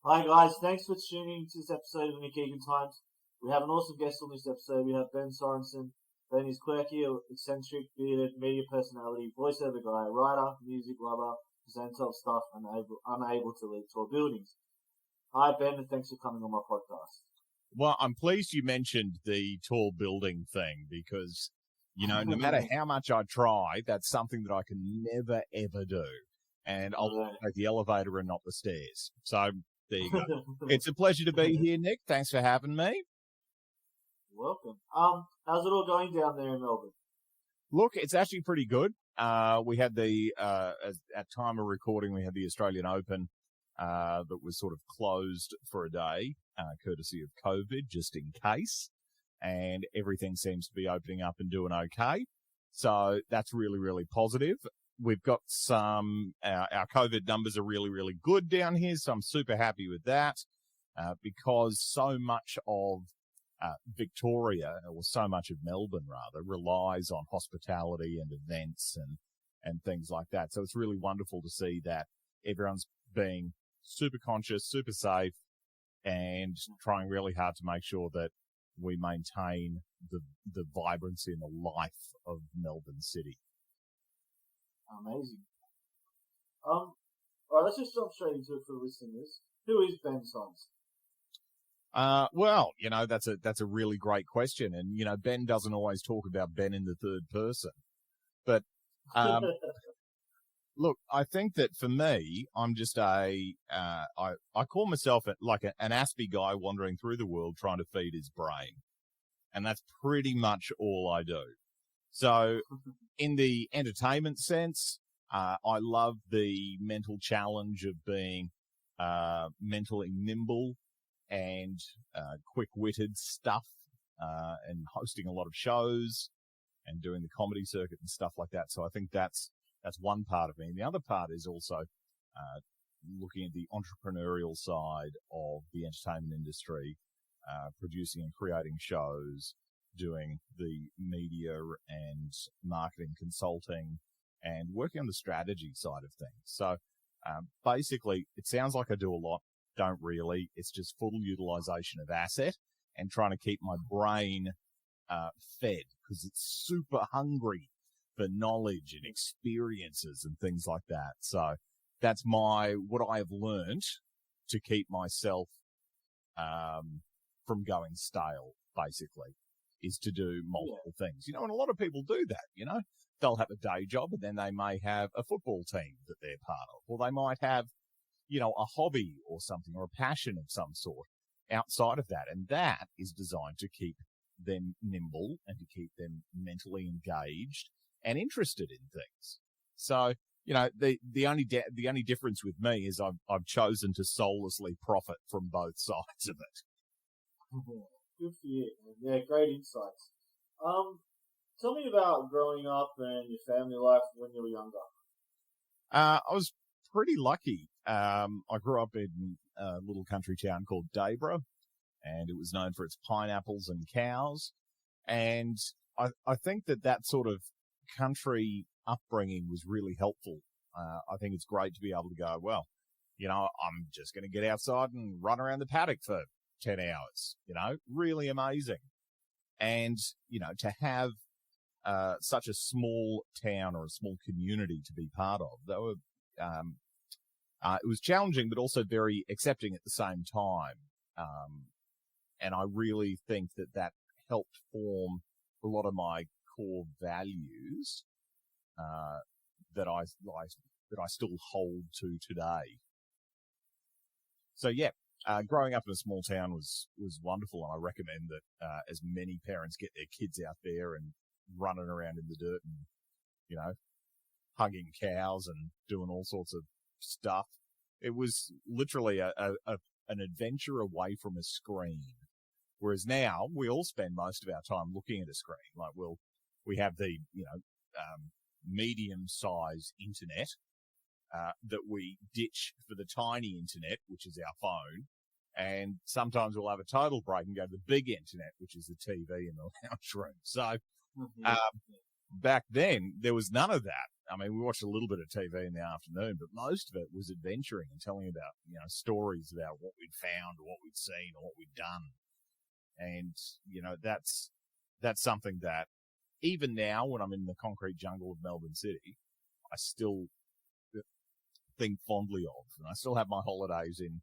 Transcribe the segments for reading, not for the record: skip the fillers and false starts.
Hi guys, thanks for tuning to this episode of Nick Egan Times. We have an awesome guest on this episode. We have Ben Sorensen. Ben is Quirky, eccentric, bearded, media personality, voiceover guy, writer, music lover, presenter of stuff, and unable to leave tall buildings. Hi Ben, and thanks for coming on my podcast. Well, I'm pleased you mentioned the tall building thing because, no matter how much I try, that's something that I can never, ever do. And I'll take the elevator and not the stairs. So there you go. It's a pleasure to be here, Nick. Thanks for having me. Welcome. How's it all going down there in Melbourne? Look, it's actually pretty good. We had at time of recording, we had the Australian Open that was sort of closed for a day, courtesy of COVID, just in case. And everything seems to be opening up and doing okay. So that's really, really positive. We've got our COVID numbers are really, really good down here. So I'm super happy with that, because so much of Victoria, or so much of Melbourne rather, relies on hospitality and events and things like that. So it's really wonderful to see that everyone's being super conscious, super safe, and trying really hard to make sure that we maintain the vibrancy and the life of Melbourne City. Amazing. All right, let's just jump straight into it for listeners. Who is Ben Sorensen? Well, that's a really great question. And, Ben doesn't always talk about Ben in the third person. But, look, I think that for me, I'm just I call myself like an Aspie guy wandering through the world trying to feed his brain. And that's pretty much all I do. So in the entertainment sense, I love the mental challenge of being mentally nimble and quick-witted stuff, and hosting a lot of shows and doing the comedy circuit and stuff like that. So I think that's one part of me. And the other part is also looking at the entrepreneurial side of the entertainment industry, producing and creating shows, doing the media and marketing consulting, and working on the strategy side of things. So basically, it sounds like I do a lot. Don't really. It's just full utilization of asset and trying to keep my brain fed, because it's super hungry for knowledge and experiences and things like that. So that's what I have learned to keep myself from going stale, basically, is to do multiple things. And a lot of people do that, They'll have a day job, and then they may have a football team that they're part of, or they might have, a hobby or something, or a passion of some sort outside of that. And that is designed to keep them nimble and to keep them mentally engaged and interested in things. So, the only difference with me is I've chosen to soullessly profit from both sides of it. Good for you. Yeah, great insights. Tell me about growing up and your family life when you were younger. I was pretty lucky. I grew up in a little country town called Dayborough, and it was known for its pineapples and cows. And I think that sort of country upbringing was really helpful. I think it's great to be able to go, well, I'm just going to get outside and run around the paddock for 10 hours, really amazing. And, to have such a small town or a small community to be part of, it was challenging, but also very accepting at the same time. And I really think that helped form a lot of my core values that I still hold to today. So yeah, growing up in a small town was wonderful, and I recommend that as many parents get their kids out there and running around in the dirt and hugging cows and doing all sorts of stuff. It was literally an adventure away from a screen. Whereas now we all spend most of our time looking at a screen. Like we have the medium-sized internet that we ditch for the tiny internet, which is our phone. And sometimes we'll have a total break and go to the big internet, which is the TV in the lounge room. So back then, there was none of that. I mean, we watched a little bit of TV in the afternoon, but most of it was adventuring and telling about, stories about what we'd found or what we'd seen or what we'd done. And, that's something that even now when I'm in the concrete jungle of Melbourne City, I still think fondly of. And I still have my holidays in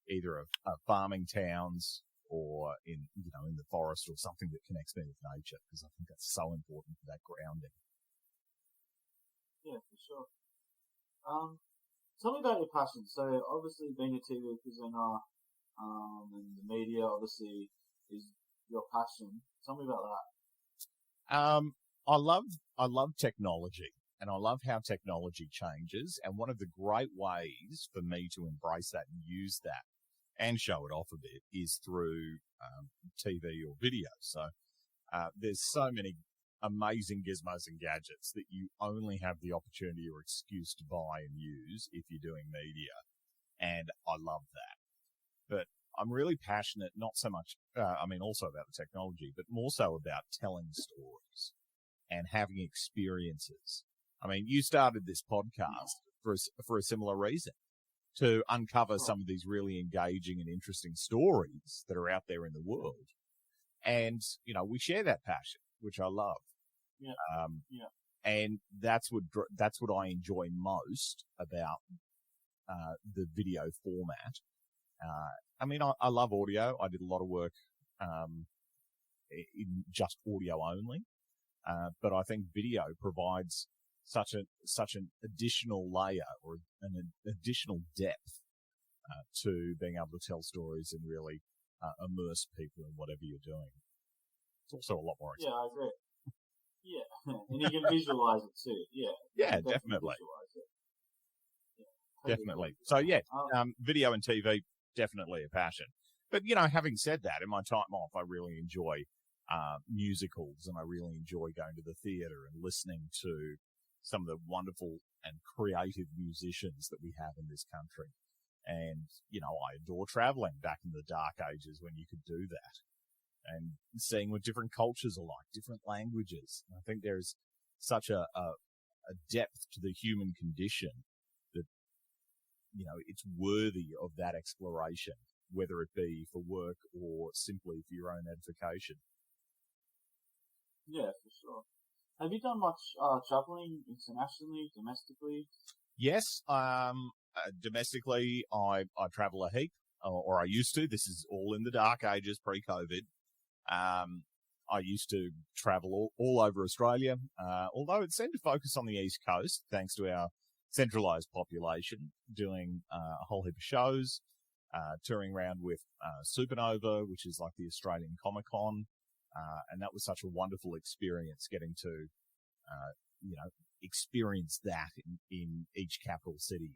either a farming towns or in the forest or something that connects me with nature, because I think that's so important for that grounding. Yeah, for sure. Tell me about your passion. So obviously being a TV presenter, and the media obviously is your passion. Tell me about that. I love technology, and I love how technology changes. And one of the great ways for me to embrace that and use that and show it off a bit is through TV or video. So there's so many amazing gizmos and gadgets that you only have the opportunity or excuse to buy and use if you're doing media. And I love that. But I'm really passionate, not so much, also about the technology, but more so about telling stories and having experiences. I mean, you started this podcast for a similar reason, to uncover some of these really engaging and interesting stories that are out there in the world. And, we share that passion, which I love. Yeah. And that's what I enjoy most about the video format. I love audio. I did a lot of work in just audio only, but I think video provides such an additional layer or an additional depth to being able to tell stories and really immerse people in whatever you're doing. It's also a lot more exciting. Yeah, I agree. Yeah, and you can visualize it too. Yeah, definitely. Definitely. So video and TV, definitely a passion. But, having said that, in my time off, I really enjoy musicals, and I really enjoy going to the theatre and listening to some of the wonderful and creative musicians that we have in this country. And, I adore traveling back in the dark ages when you could do that, and seeing what different cultures are like, different languages. And I think there's such a depth to the human condition that, it's worthy of that exploration, whether it be for work or simply for your own edification. Yeah, for sure. Have you done much traveling internationally, domestically? Yes. Domestically, I travel a heap, or I used to. This is all in the dark ages, pre-COVID. I used to travel all over Australia, although it seemed to focus on the East Coast, thanks to our centralised population, doing a whole heap of shows, touring around with Supernova, which is like the Australian Comic-Con, and that was such a wonderful experience, getting to, experience that in each capital city.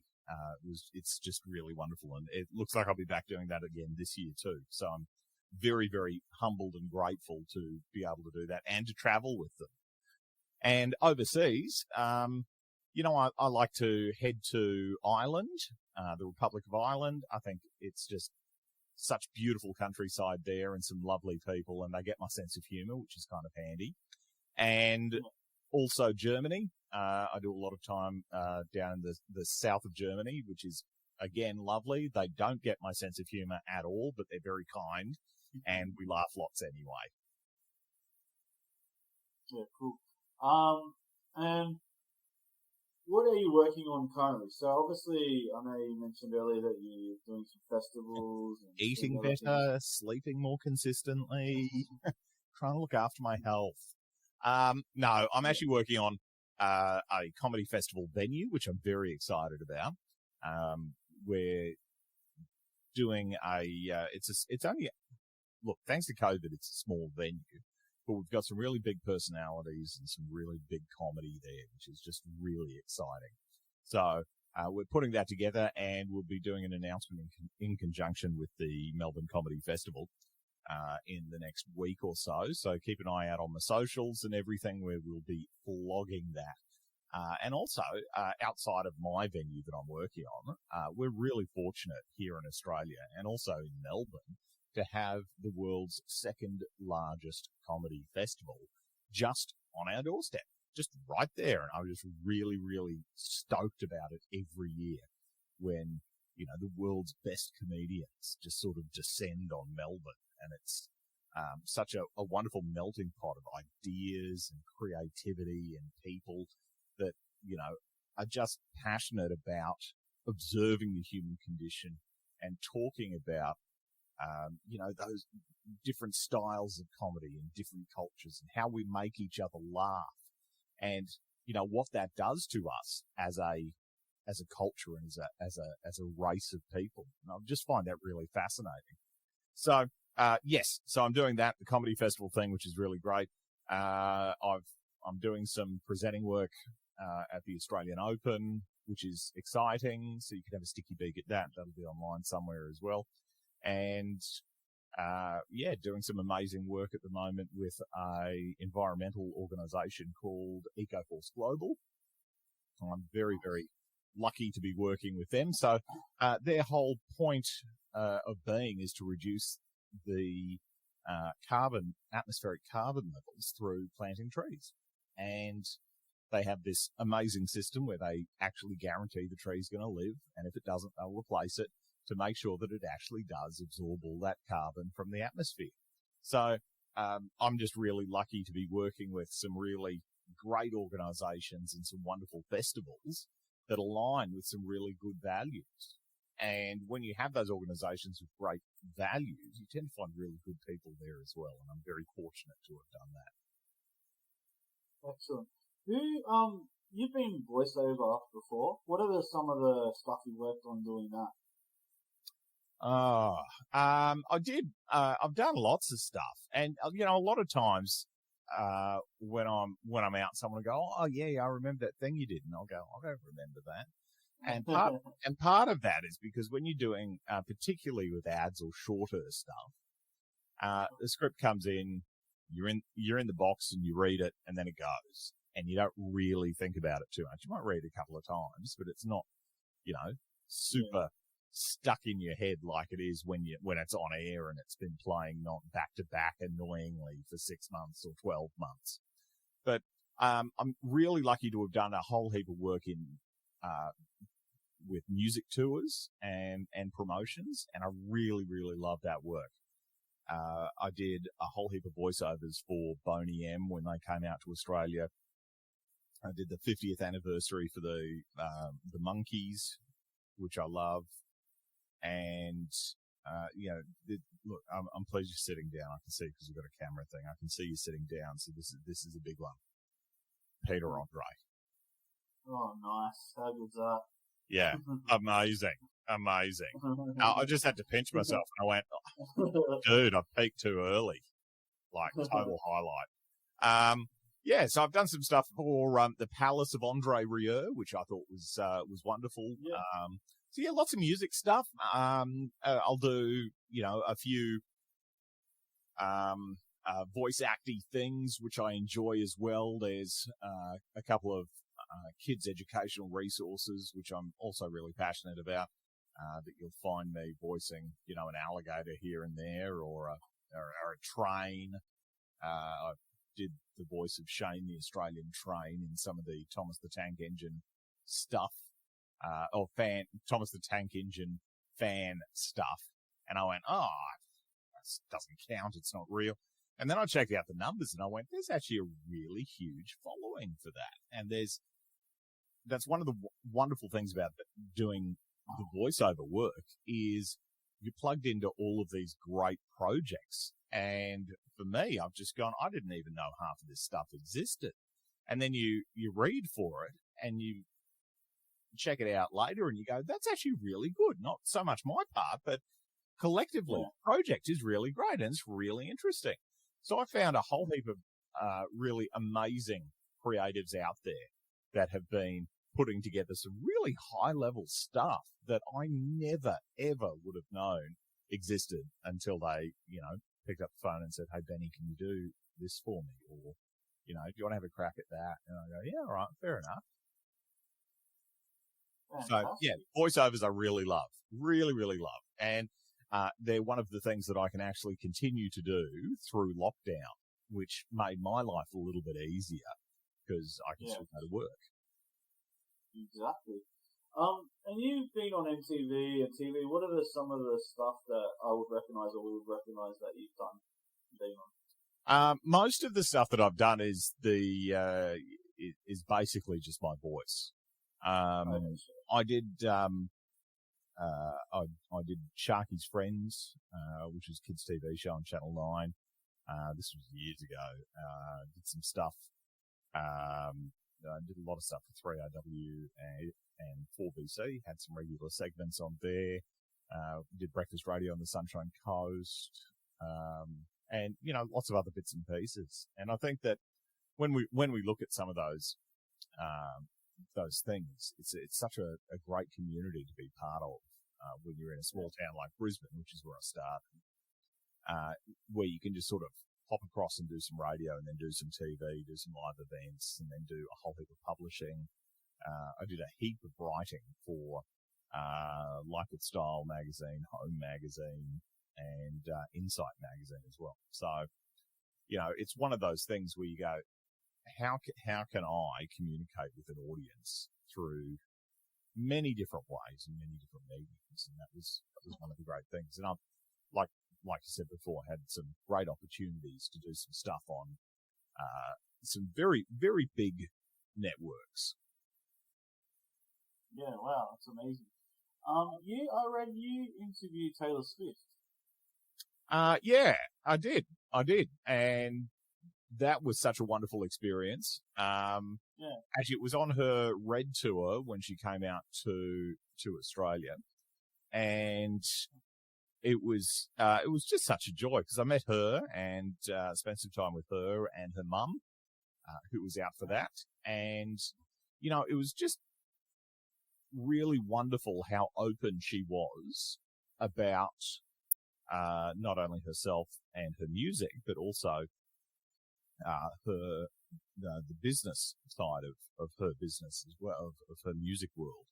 It's just really wonderful, and it looks like I'll be back doing that again this year too. So I'm very, very humbled and grateful to be able to do that and to travel with them. And overseas, I like to head to Ireland, the Republic of Ireland. I think it's just such beautiful countryside there and some lovely people, and they get my sense of humor, which is kind of handy. And also Germany. I do a lot of time down in the south of Germany, which is, again, lovely. They don't get my sense of humor at all, but they're very kind, and we laugh lots anyway. Yeah, cool. And what are you working on currently? So obviously, I know you mentioned earlier that you're doing some festivals. And eating better, sleeping more consistently, trying to look after my health. No, I'm actually working on a comedy festival venue, which I'm very excited about. We're doing look, thanks to COVID, it's a small venue, but we've got some really big personalities and some really big comedy there, which is just really exciting. So we're putting that together, and we'll be doing an announcement in conjunction with the Melbourne Comedy Festival in the next week or so. So keep an eye out on the socials and everything, where we'll be vlogging that. And also, outside of my venue that I'm working on, we're really fortunate here in Australia and also in Melbourne to have the world's second largest comedy festival just on our doorstep. just right there. And I was just really, really stoked about it every year when, you know, the world's best comedians just sort of descend on Melbourne. And it's such a wonderful melting pot of ideas and creativity and people that, you know, are just passionate about observing the human condition and talking about, you know, those different styles of comedy and different cultures and how we make each other laugh and, you know, what that does to us as a culture and as a race of people. And I just find that really fascinating. So, yes, so I'm doing that, the comedy festival thing, which is really great. I'm doing some presenting work, at the Australian Open, which is exciting. So you can have a sticky beak at that. That'll be online somewhere as well. And, yeah, doing some amazing work at the moment with a environmental organization called EcoForce Global. I'm very, very lucky to be working with them. So, their whole point, of being is to reduce the, atmospheric carbon levels through planting trees. And they have this amazing system where they actually guarantee the tree's going to live. And if it doesn't, they'll replace it to make sure that it actually does absorb all that carbon from the atmosphere. So, I'm just really lucky to be working with some really great organizations and some wonderful festivals that align with some really good values. And when you have those organizations with great values, you tend to find really good people there as well. And I'm very fortunate to have done that. Excellent. You've been voiceover before. What are some of the stuff you worked on doing that? I did. I've done lots of stuff, and you know, a lot of times, when I'm out, someone will go, "Oh yeah, I remember that thing you did," and I'll go, remember that. And part of that is because when you're doing, particularly with ads or shorter stuff, the script comes in, you're in the box and you read it, and then it goes, and you don't really think about it too much. You might read it a couple of times, but it's not, you know, super stuck in your head like it is when it's on air and it's been playing not back to back annoyingly for 6 months or 12 months. But I'm really lucky to have done a whole heap of work in with music tours and promotions, and I really, really love that work. I did a whole heap of voiceovers for Boney M when they came out to Australia. I did the 50th anniversary for the Monkees, which I love. And, you know, look, I'm pleased you're sitting down. I can see because we've got a camera thing. I can see you sitting down. So this is a big one. Peter Andre. Oh, nice. How good's that? Yeah. Amazing. I just had to pinch myself and I went, oh, dude, I peaked too early. Like total highlight. Yeah, so I've done some stuff for, the Palace of Andre Rieu, which I thought was wonderful. Yeah. So yeah, lots of music stuff. I'll do, you know, a few, voice acty things, which I enjoy as well. There's, a couple of, kids' educational resources, which I'm also really passionate about, that you'll find me voicing, you know, an alligator here and there or a train. I did the voice of Shane, the Australian train, in some of the Thomas the Tank Engine stuff. Thomas the Tank Engine fan stuff. And I went, oh, that doesn't count. It's not real. And then I checked out the numbers and I went, there's actually a really huge following for that. And that's one of the wonderful things about doing the voiceover work is you're plugged into all of these great projects. And for me, I've just gone, I didn't even know half of this stuff existed. And then you read for it and you check it out later and you go, that's actually really good. Not so much my part, but collectively, the project is really great and it's really interesting. So I found a whole heap of really amazing creatives out there that have been putting together some really high-level stuff that I never, ever would have known existed until they, you know, picked up the phone and said, hey, Benny, can you do this for me? Or, you know, do you want to have a crack at that? And I go, yeah, all right, fair enough. So, yeah, voiceovers I really love. Really, really love. And they're one of the things that I can actually continue to do through lockdown, which made my life a little bit easier because I can still go to work. Exactly. And you've been on MTV and TV. What are some of the stuff that I would recognise or we would recognise that you've done being on? Most of the stuff that I've done is is basically just my voice. I did I did Sharky's Friends, which is kids' TV show on Channel 9. This was years ago. Did some stuff. I did a lot of stuff for 3RW and 4BC. Had some regular segments on there. Did breakfast radio on the Sunshine Coast. And, lots of other bits and pieces. And I think that when we look at some of those things, it's such a great community to be part of, when you're in a small town like Brisbane, which is where I started, where you can just sort of hop across and do some radio and then do some TV, do some live events, and then do a whole heap of publishing. I did a heap of writing for Life with Style magazine, Home magazine, and Insight magazine as well. So, it's one of those things where you go, how can I communicate with an audience through many different ways and many different mediums? And that was one of the great things. And I've, like you said before, had some great opportunities to do some stuff on some very, very big networks. Yeah, wow, that's amazing. I read you interviewed Taylor Swift. Yeah, I did. And that was such a wonderful experience. Actually, it was on her Red tour when she came out to Australia, and it was just such a joy because I met her and spent some time with her and her mum, who was out for that, and it was just really wonderful how open she was about not only herself and her music, but also the business side of her business as well, of her music world.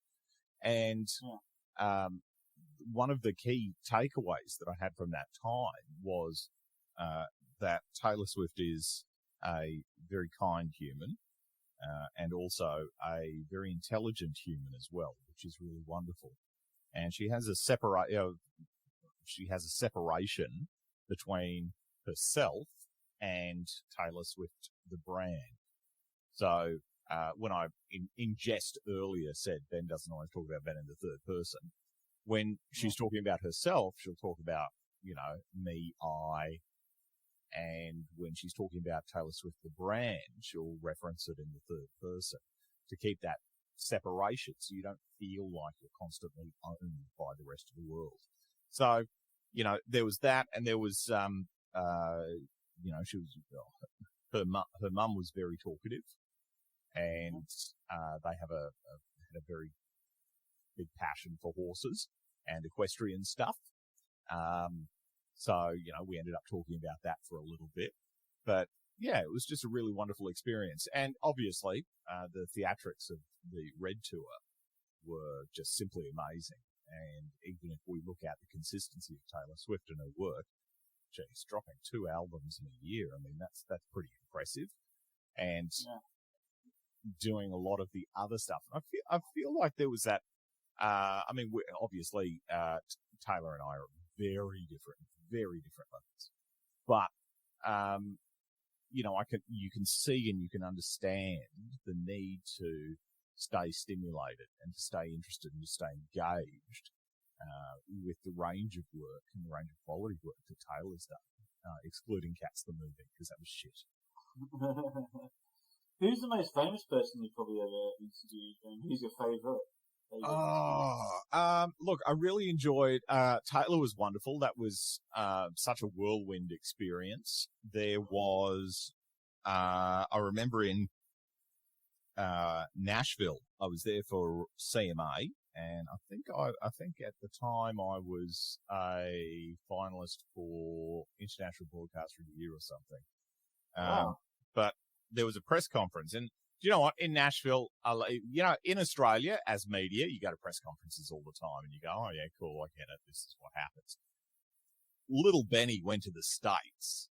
And one of the key takeaways that I had from that time was that Taylor Swift is a very kind human, and also a very intelligent human as well, which is really wonderful. And she has a separation between herself and Taylor Swift, the brand. So when I in jest earlier said Ben doesn't always talk about Ben in the third person, when she's talking about herself, she'll talk about, me, I, and when she's talking about Taylor Swift, the brand, she'll reference it in the third person to keep that separation so you don't feel like you're constantly owned by the rest of the world. So, there was that, and there was, she was, her mum was very talkative, and they had a very big passion for horses and equestrian stuff. So, we ended up talking about that for a little bit, but yeah, it was just a really wonderful experience. And obviously, the theatrics of the Red tour were just simply amazing. And even if we look at the consistency of Taylor Swift and her work, she's dropping 2 albums in a year. I mean, that's pretty impressive. And doing a lot of the other stuff. I feel like there was that. Obviously, Taylor and I are very different levels. But you can see and you can understand the need to stay stimulated and to stay interested and to stay engaged with the range of work and the range of quality work that Taylor's done, excluding Cats the movie, because that was shit. Who's the most famous person you probably ever interviewed, and who's your favourite? Look, I really enjoyed, Taylor was wonderful. That was, such a whirlwind experience. There was, I remember in, Nashville, I was there for CMA, and I think at the time I was a finalist for International Broadcaster of the Year or something. Wow. But there was a press conference, and you know what? In Nashville, in Australia, as media, you go to press conferences all the time, and you go, "Oh yeah, cool, I get it. This is what happens." Little Benny went to the States,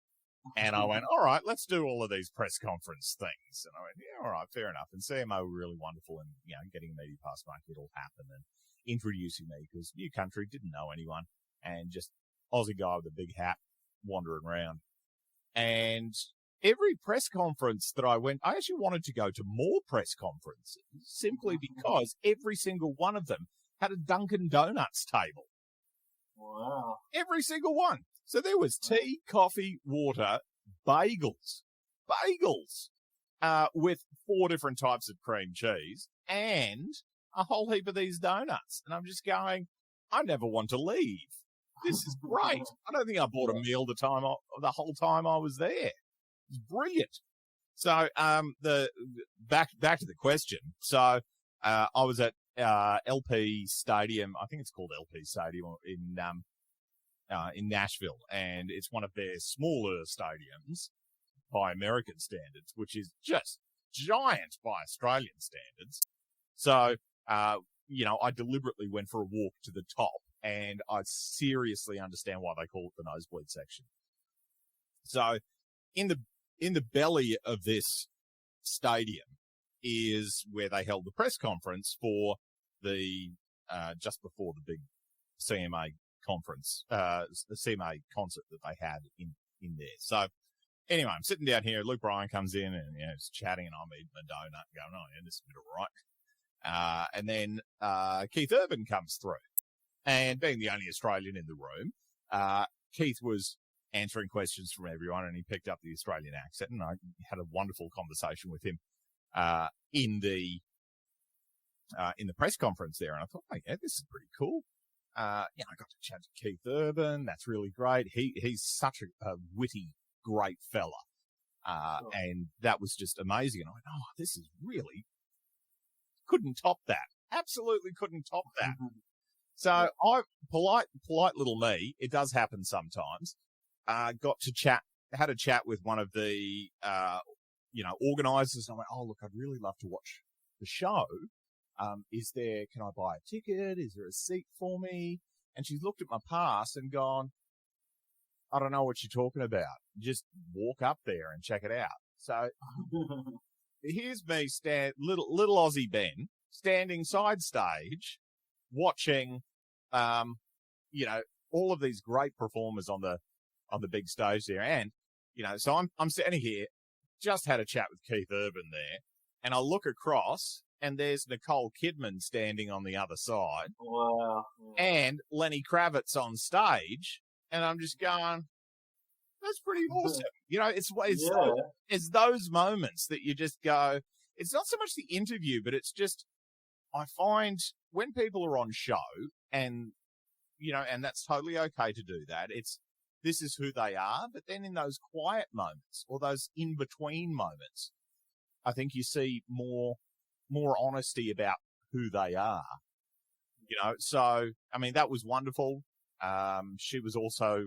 And I went, all right, let's do all of these press conference things. And I went, yeah, all right, fair enough. And CMO were really wonderful in, getting a media pass market all happen and introducing me because new country, didn't know anyone, and just Aussie guy with a big hat wandering around. And every press conference that I went, I actually wanted to go to more press conferences simply because every single one of them had a Dunkin' Donuts table. Wow. Every single one. So there was tea, coffee, water, bagels, with 4 different types of cream cheese and a whole heap of these donuts. And I'm just going, I never want to leave. This is great. I don't think I bought a meal the whole time I was there. It's brilliant. So, the back to the question. So, I was at LP Stadium. I think it's called LP Stadium in Nashville, and it's one of their smaller stadiums by American standards, which is just giant by Australian standards. So, I deliberately went for a walk to the top, and I seriously understand why they call it the nosebleed section. So, in the belly of this stadium is where they held the press conference for the just before the big CMA conference, the CMA concert that they had in there. So anyway, I'm sitting down here. Luke Bryan comes in and he's chatting, and I'm eating a donut, and going, "Oh yeah, this is a bit all right." And then Keith Urban comes through, and being the only Australian in the room, Keith was answering questions from everyone, and he picked up the Australian accent, and I had a wonderful conversation with him in the press conference there, and I thought, oh yeah, this is pretty cool. I got to chat to Keith Urban. That's really great. He's such a witty, great fella, and that was just amazing. And I went, oh, this is really couldn't top that. Absolutely couldn't top that. So I polite little me. It does happen sometimes. Got to chat, had a chat with one of the, organisers. And I went, oh, look, I'd really love to watch the show. Can I buy a ticket? Is there a seat for me? And she's looked at my pass and gone, I don't know what you're talking about. Just walk up there and check it out. So here's me, little Aussie Ben, standing side stage, watching, all of these great performers on the big stage there. And, so I'm standing here, just had a chat with Keith Urban there, and I look across, and there's Nicole Kidman standing on the other side. Wow. And Lenny Kravitz on stage, and I'm just going, that's pretty awesome. It's those moments that you just go, it's not so much the interview, but it's just, I find when people are on show and, and that's totally okay to do that. This is who they are. But then in those quiet moments or those in-between moments, I think you see more honesty about who they are, So, I mean, that was wonderful. She was also,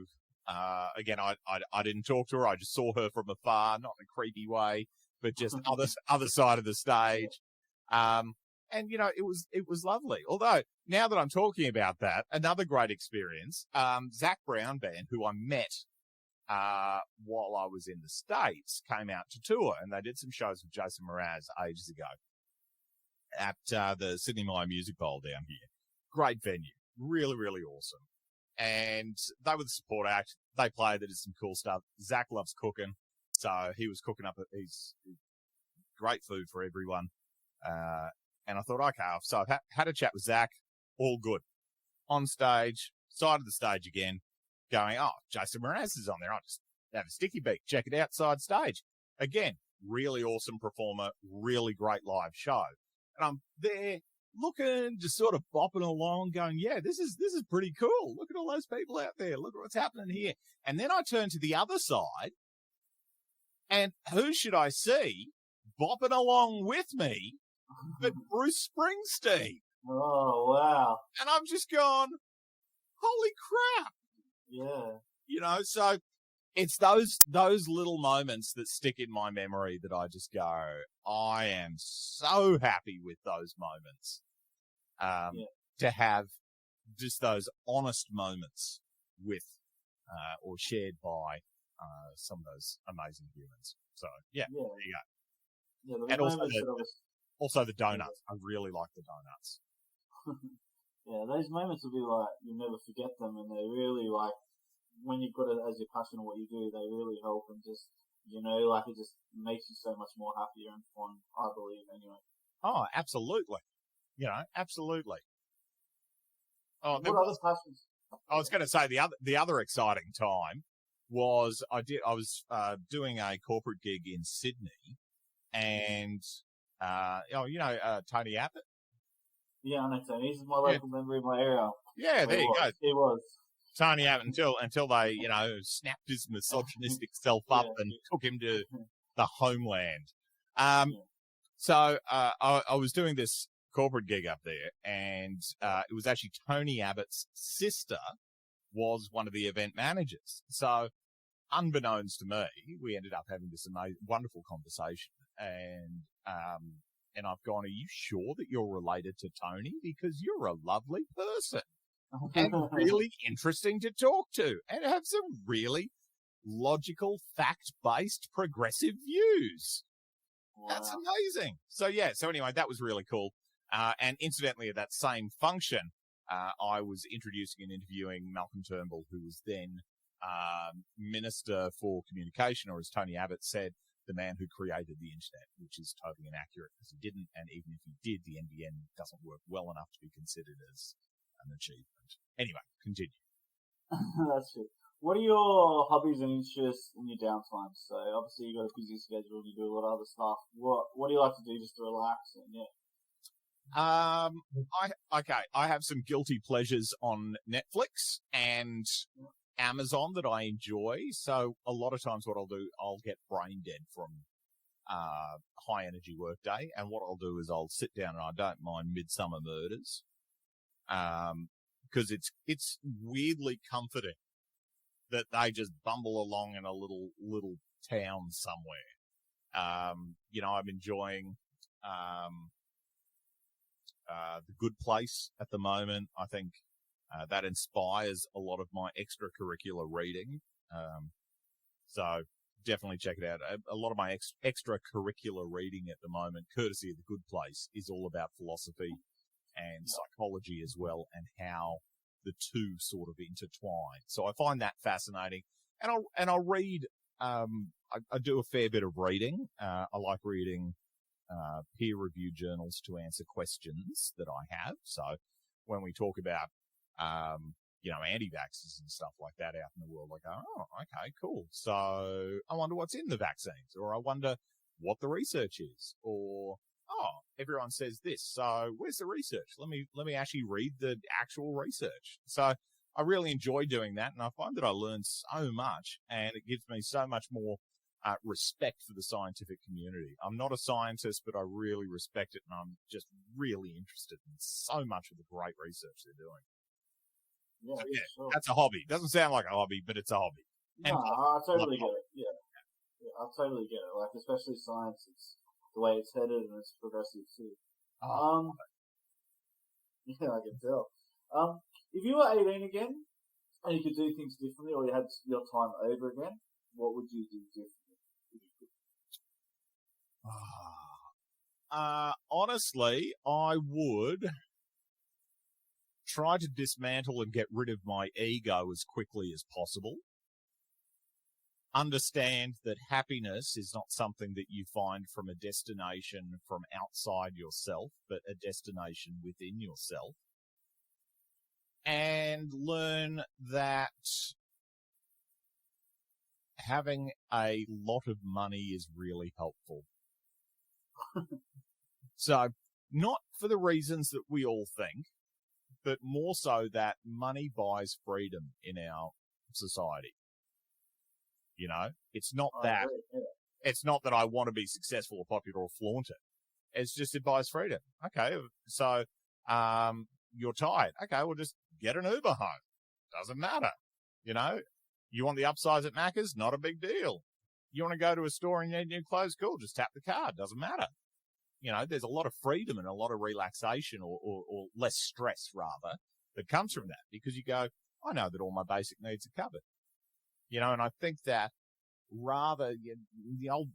again, I didn't talk to her. I just saw her from afar, not in a creepy way, but just other side of the stage. And it was lovely. Although now that I'm talking about that, another great experience, Zach Brown Band, who I met, while I was in the States, came out to tour, and they did some shows with Jason Mraz ages ago at the Sydney Myer Music Bowl down here. Great venue. Really, really awesome. And they were the support act. They played. They did some cool stuff. Zach loves cooking, so he was cooking up he's great food for everyone. And I thought, okay, so I've had a chat with Zach. All good. On stage, side of the stage again, going, oh, Jason Mraz is on there. I'll just have a sticky beak. Check it out side stage. Again, really awesome performer, really great live show. And I'm there looking, just sort of bopping along, going, yeah, this is pretty cool. Look at all those people out there. Look at what's happening here. And then I turn to the other side, and who should I see bopping along with me but Bruce Springsteen? Oh, wow. And I'm just going, holy crap. Yeah. So it's those little moments that stick in my memory that I just go, I am so happy with those moments. To have just those honest moments with, or shared by some of those amazing humans. So yeah, Yeah. there you go. Yeah, And also the donuts. I really like the donuts. Yeah, those moments will be like, you'll never forget them, and they really, like, when you've got it as your passion of what you do, they really help, and just, like, it just makes you so much more happier and fun, I believe, anyway. Oh, absolutely. Absolutely. Oh, what other passions? I was going to say the other exciting time was I was doing a corporate gig in Sydney, and Tony Abbott. Yeah, I know Tony. He's my local member in my area. Yeah, there you go. He was. Tony Abbott until they, snapped his misogynistic self up and took him to the homeland. So I was doing this corporate gig up there, and it was actually Tony Abbott's sister was one of the event managers. So unbeknownst to me, we ended up having this wonderful conversation, and I've gone, are you sure that you're related to Tony? Because you're a lovely person and really interesting to talk to and have some really logical, fact-based, progressive views. Wow. That's amazing. So anyway, that was really cool. And incidentally, at that same function, I was introducing and interviewing Malcolm Turnbull, who was then Minister for Communication, or as Tony Abbott said, the man who created the internet, which is totally inaccurate because he didn't, and even if he did, the NBN doesn't work well enough to be considered as an achievement. Anyway, continue. That's true. What are your hobbies and interests in your downtime? So obviously you've got a busy schedule and you do a lot of other stuff. What do you like to do just to relax? And I have some guilty pleasures on Netflix and Amazon that I enjoy. So a lot of times what I'll do, I'll get brain dead from high energy work day, and what I'll do is I'll sit down and I don't mind Midsummer Murders, because it's weirdly comforting that they just bumble along in a little town somewhere. I'm enjoying The Good Place at the moment. I think that inspires a lot of my extracurricular reading. So definitely check it out. A lot of my extracurricular reading at the moment, courtesy of The Good Place, is all about philosophy and psychology as well, and how the two sort of intertwine. So I find that fascinating. And I'll read, I do a fair bit of reading. I like reading peer-reviewed journals to answer questions that I have. So when we talk about, anti-vaxxers and stuff like that out in the world, I go, oh, okay, cool. So I wonder what's in the vaccines, or I wonder what the research is, or, oh, everyone says this. So where's the research? Let me actually read the actual research. So I really enjoy doing that, and I find that I learn so much, and it gives me so much more respect for the scientific community. I'm not a scientist, but I really respect it, and I'm just really interested in so much of the great research they're doing. Yeah, so, sure. That's a hobby. Doesn't sound like a hobby, but it's a hobby. No, I totally get it. Yeah, I totally get it. Like, especially science, it's the way it's headed, and it's progressive too. Yeah, I can tell. If you were 18 again, and you could do things differently, or you had your time over again, what would you do differently? Honestly, I would try to dismantle and get rid of my ego as quickly as possible. Understand that happiness is not something that you find from a destination from outside yourself, but a destination within yourself. And learn that having a lot of money is really helpful. So, not for the reasons that we all think, but more so that money buys freedom in our society. It's not that, it's not that I want to be successful or popular or flaunt it. It's just it buys freedom. Okay. So, you're tired. Okay. Well, just get an Uber home. Doesn't matter. You want the upsize at Macca's? Not a big deal. You want to go to a store and you need new clothes? Cool. Just tap the card. Doesn't matter. There's a lot of freedom and a lot of relaxation or less stress rather that comes from that, because you go, I know that all my basic needs are covered. And I think that rather,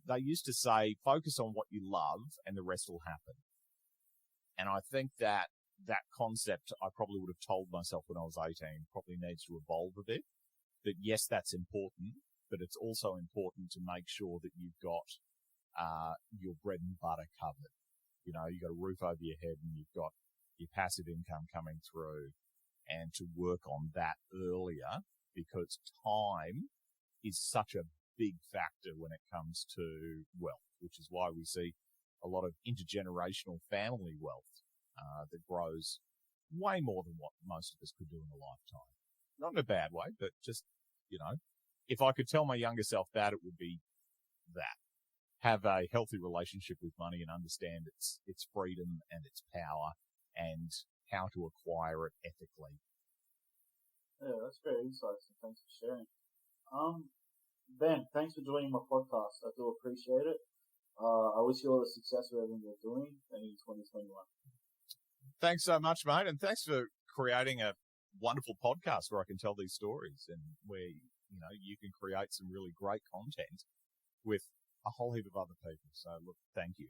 they used to say, focus on what you love and the rest will happen. And I think that concept I probably would have told myself when I was 18 probably needs to evolve a bit. That yes, that's important, but it's also important to make sure that you've got your bread and butter covered. You've got a roof over your head and you've got your passive income coming through, and to work on that earlier, because time is such a big factor when it comes to wealth, which is why we see a lot of intergenerational family wealth that grows way more than what most of us could do in a lifetime. Not in a bad way, but just, if I could tell my younger self that, it would be that. Have a healthy relationship with money and understand its freedom and its power and how to acquire it ethically. Yeah, that's great insights, and thanks for sharing. Ben, thanks for joining my podcast. I do appreciate it. I wish you all the success with everything you're doing in 2021. Thanks so much, mate, and thanks for creating a wonderful podcast where I can tell these stories and where, you can create some really great content with a whole heap of other people. So, look, thank you.